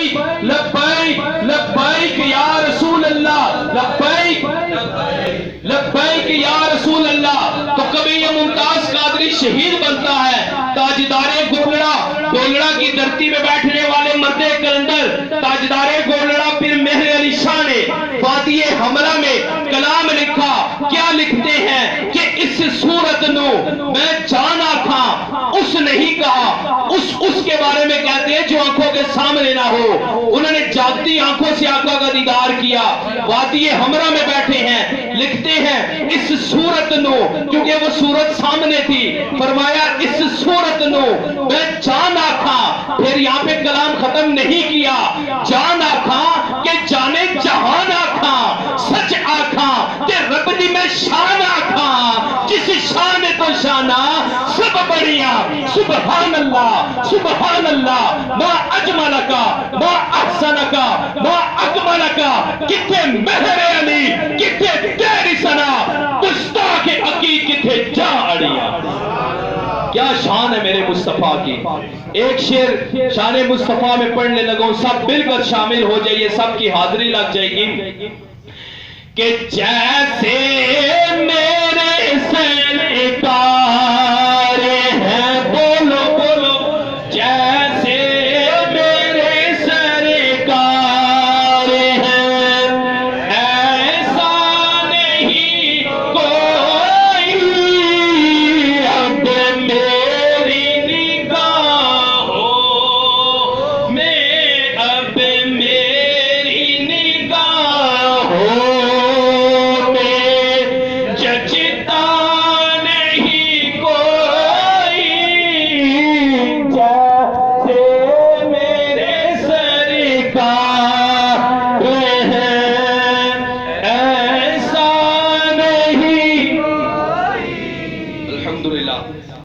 لبیک لبیک لبیک یا رسول اللہ، لبیک لبیک یا رسول اللہ۔ تو کبھی یہ ممتاز قادری شہید بنتا ہے، تاجدار گولڑا کی دھرتی میں بیٹھنے والے مرد کلندر تاجدار گولڑا پھر مہر علی شاہ نے وادی حمرہ میں کلام لکھا۔ کیا لکھتے ہیں کہ اس صورت نو میں جان آکھاں اس نہیں کہا، اس کے بارے میں کہتے ہیں جو آنکھوں کے سامنے نہ ہو۔ انہوں نے جاگتی آنکھوں سے آقا کا دیدار کیا، وادی حمرہ میں بیٹھے ہیں، لکھتے ہیں اس صورت نو، کیونکہ وہ صورت سامنے تھی، فرمایا اس صورت نو میں جان آکھاں۔ پھر یہاں پہ کلام ختم نہیں کیا، جان آکھاں کہ جانے جہان آکھاں، سچ آکھاں کہ رب دی میں شان آکھاں، جس شان تو شانہ سب بڑیاں، سبحان اللہ سبحان اللہ، ما اجملکا ما احسنکا ما اکملکا، کتھے مہر علی کتھے تیری سنا، گستاخ عقیق کتھے جا اڑیا۔ کیا شان ہے میرے مصطفیٰ کی۔ ایک شعر شان مصطفیٰ میں پڑھنے لگوں، سب مل کر شامل ہو جائیے، سب کی حاضری لگ جائے گی کہ جیسے میرے سرکار ہیں، بولو بولو، جیسے میرے سرکار ہیں ایسا نہیں کوئی اب میری نگاہوں میں، اب میری نگاہوں کا